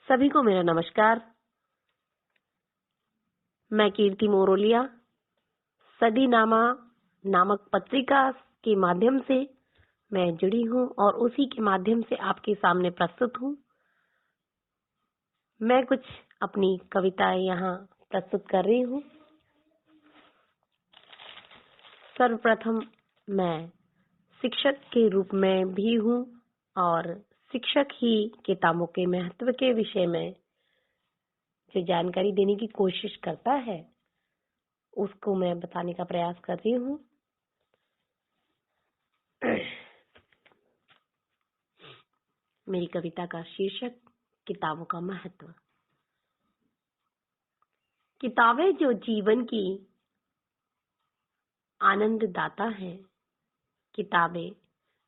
सभी को मेरा नमस्कार। मैं कीर्ति मोरोलिया सदीनामा नामक पत्रिका के माध्यम से मैं जुड़ी हूँ और उसी के माध्यम से आपके सामने प्रस्तुत हूँ। मैं कुछ अपनी कविताएं यहाँ प्रस्तुत कर रही हूँ। सर्वप्रथम मैं शिक्षक के रूप में भी हूँ और शिक्षक ही किताबों के महत्व के विषय में जो जानकारी देने की कोशिश करता है उसको मैं बताने का प्रयास कर रही हूँ। मेरी कविता का शीर्षक किताबों का महत्व। किताबें जो जीवन की आनंद दाता है, किताबें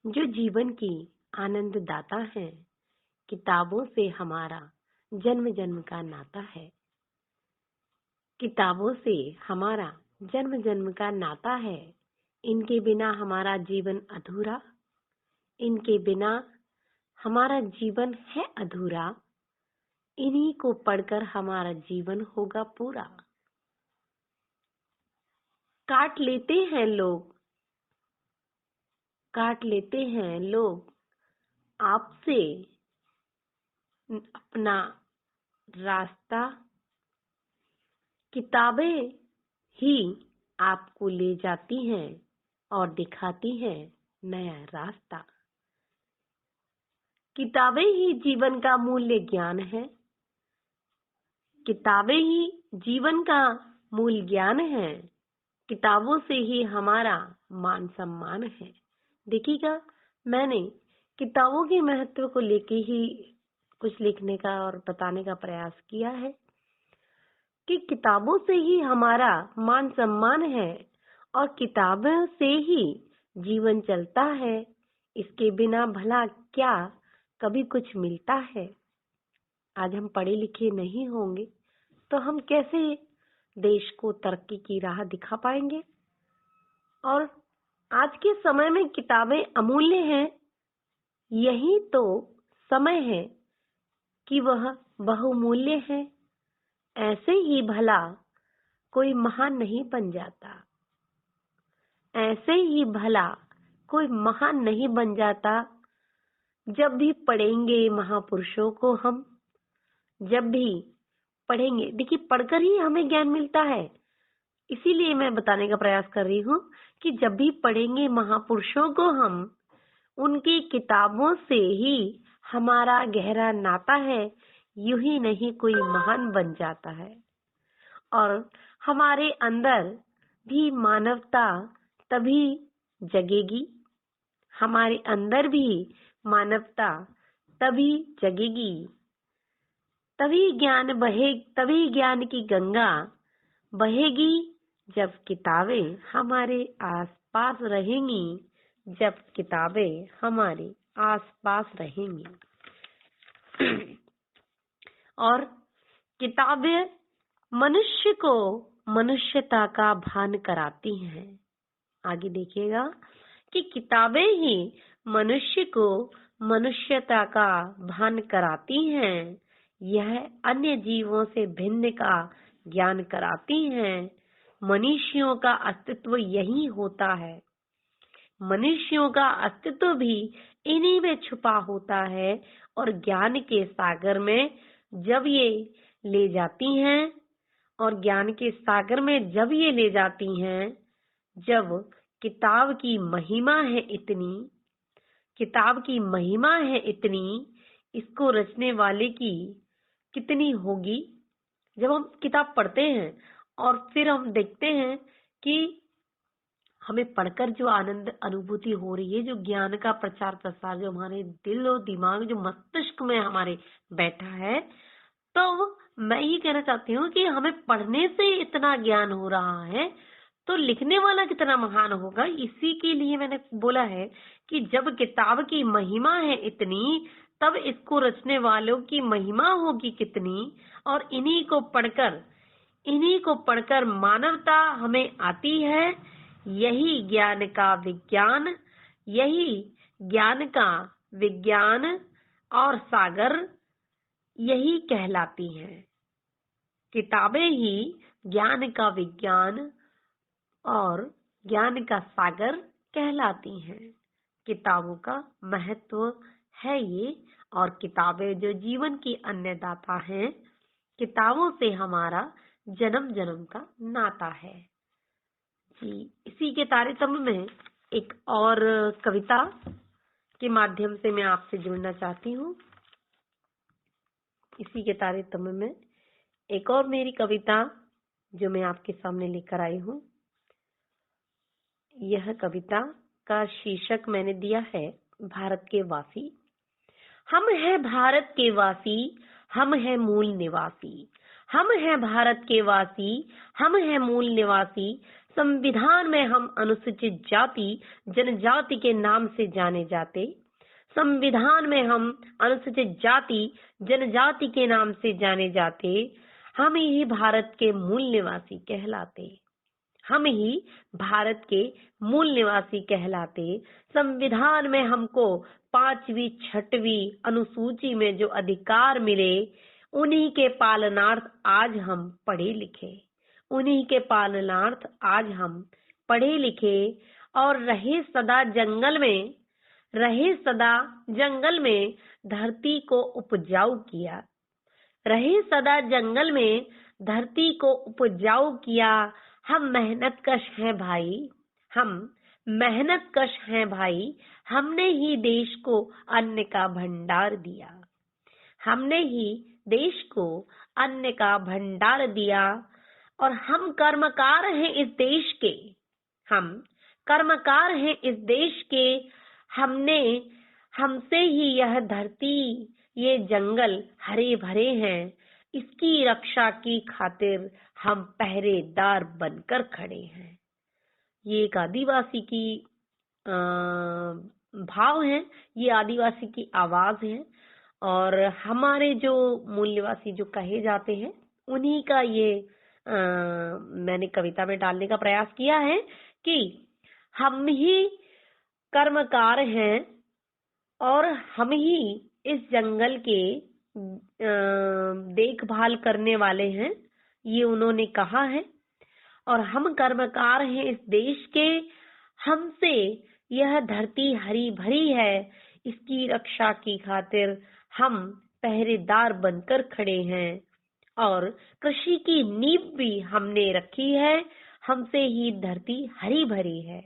जो जीवन की आनंद दाता है, किताबों से हमारा जन्म जन्म का नाता है। किताबों से हमारा जन्म जन्म का नाता है। इनके बिना हमारा जीवन अधूरा, इनके बिना हमारा जीवन है अधूरा। इन्हीं को पढ़कर हमारा जीवन होगा पूरा। काट लेते हैं लोग आपसे अपना रास्ता। किताबें ही आपको ले जाती हैं और दिखाती हैं नया रास्ता। किताबें ही जीवन का मूल्य ज्ञान है, किताबें ही जीवन का मूल ज्ञान है। किताबों से ही हमारा मान सम्मान है। देखिएगा, मैंने किताबों के महत्व को लेके ही कुछ लिखने का और बताने का प्रयास किया है कि किताबों से ही हमारा मान सम्मान है और किताबों से ही जीवन चलता है। इसके बिना भला क्या कभी कुछ मिलता है। आज हम पढ़े लिखे नहीं होंगे तो हम कैसे देश को तरक्की की राह दिखा पाएंगे। और आज के समय में किताबें अमूल्य हैं। यही तो समय है कि वह बहुमूल्य है। ऐसे ही भला कोई महान नहीं बन जाता, ऐसे ही भला कोई महान नहीं बन जाता। जब भी पढ़ेंगे महापुरुषों को हम, जब भी पढ़ेंगे, देखिए पढ़कर ही हमें ज्ञान मिलता है। इसीलिए मैं बताने का प्रयास कर रही हूँ कि जब भी पढ़ेंगे महापुरुषों को हम, उनकी किताबों से ही हमारा गहरा नाता है। यूं ही नहीं कोई महान बन जाता है। और हमारे अंदर भी मानवता तभी जगेगी, हमारे अंदर भी मानवता तभी जगेगी, तभी ज्ञान की गंगा बहेगी जब किताबें हमारे आसपास रहेंगी, जब किताबें हमारे आसपास रहेंगी। और किताबें मनुष्य को मनुष्यता का भान कराती हैं। आगे देखिएगा कि किताबें ही मनुष्य को मनुष्यता का भान कराती हैं। यह अन्य जीवों से भिन्न का ज्ञान कराती हैं। मनुष्यों का अस्तित्व यही होता है। मनुष्यों का अस्तित्व भी इन्हीं में छुपा होता है। और ज्ञान के सागर में जब ये ले जाती हैं, और ज्ञान के सागर में जब ये ले जाती हैं, जब किताब की महिमा है इतनी, किताब की महिमा है इतनी, इसको रचने वाले की कितनी होगी। जब हम किताब पढ़ते हैं और फिर हम देखते हैं कि हमें पढ़कर जो आनंद अनुभूति हो रही है, जो ज्ञान का प्रचार प्रसार जो हमारे दिल और दिमाग, जो मस्तिष्क में हमारे बैठा है, तो मैं ये कहना चाहती हूँ कि हमें पढ़ने से इतना ज्ञान हो रहा है तो लिखने वाला कितना महान होगा। इसी के लिए मैंने बोला है कि जब किताब की महिमा है इतनी, तब इसको रचने वालों की महिमा होगी कितनी। और इन्हीं को पढ़कर मानवता हमें आती है। यही ज्ञान का विज्ञान, यही ज्ञान का विज्ञान और सागर यही कहलाती हैं। किताबें ही ज्ञान का विज्ञान और ज्ञान का सागर कहलाती हैं। किताबों का महत्व है ये, और किताबें जो जीवन की अन्नदाता हैं। किताबों से हमारा जन्म जन्म का नाता है जी। इसी के तारतम्य में एक और कविता के माध्यम से मैं आपसे जुड़ना चाहती हूँ। इसी के तारतम्य में एक और मेरी कविता जो मैं आपके सामने लेकर आई हूँ। यह कविता का शीर्षक मैंने दिया है भारत के वासी। हम हैं भारत के वासी, हम हैं मूल निवासी। हम हैं भारत के वासी, हम हैं मूल निवासी। संविधान में हम अनुसूचित जाति जनजाति के नाम से जाने जाते। संविधान में हम अनुसूचित जाति जनजाति के नाम से जाने जाते। हम ही भारत के मूल निवासी कहलाते। हम ही भारत के मूल निवासी कहलाते। संविधान में हमको 5वीं 6वीं अनुसूची में जो अधिकार मिले, उन्हीं के पालनार्थ आज हम पढ़े लिखे। उन्हीं के पालनार्थ आज हम पढ़े लिखे और रहे सदा जंगल में धरती को उपजाऊ किया। रहे सदा जंगल में धरती को उपजाऊ किया। हम मेहनत कश हैं भाई, हम मेहनत कश हैं भाई। हमने ही देश को अन्न का भंडार दिया। हमने ही देश को अन्न का भंडार दिया। और हम कर्मकार हैं इस देश के। हम कर्मकार हैं इस देश के। हमसे ही यह धरती ये जंगल हरे भरे हैं। इसकी रक्षा की खातिर हम पहरेदार बनकर खड़े हैं। ये एक आदिवासी की भाव है, ये आदिवासी की आवाज है। और हमारे जो मूल निवासी जो कहे जाते हैं, उन्हीं का ये मैंने कविता में डालने का प्रयास किया है कि हम ही कर्मकार हैं और हम ही इस जंगल के देखभाल करने वाले हैं, ये उन्होंने कहा है। और हम कर्मकार हैं इस देश के। हमसे यह धरती हरी भरी है। इसकी रक्षा की खातिर हम पहरेदार बनकर खड़े हैं। और कृषि की नींव भी हमने रखी है। हमसे ही धरती हरी भरी है।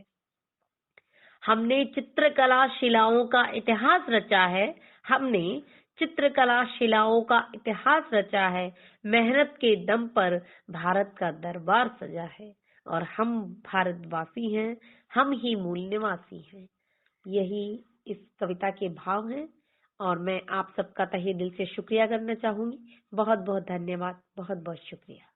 हमने चित्रकला शिलाओं का इतिहास रचा है। हमने चित्रकला शिलाओं का इतिहास रचा है। मेहनत के दम पर भारत का दरबार सजा है। और हम भारतवासी हैं, हम ही मूल निवासी हैं। यही इस कविता के भाव हैं। और मैं आप सबका तहे दिल से शुक्रिया करना चाहूंगी। बहुत बहुत धन्यवाद, बहुत बहुत शुक्रिया।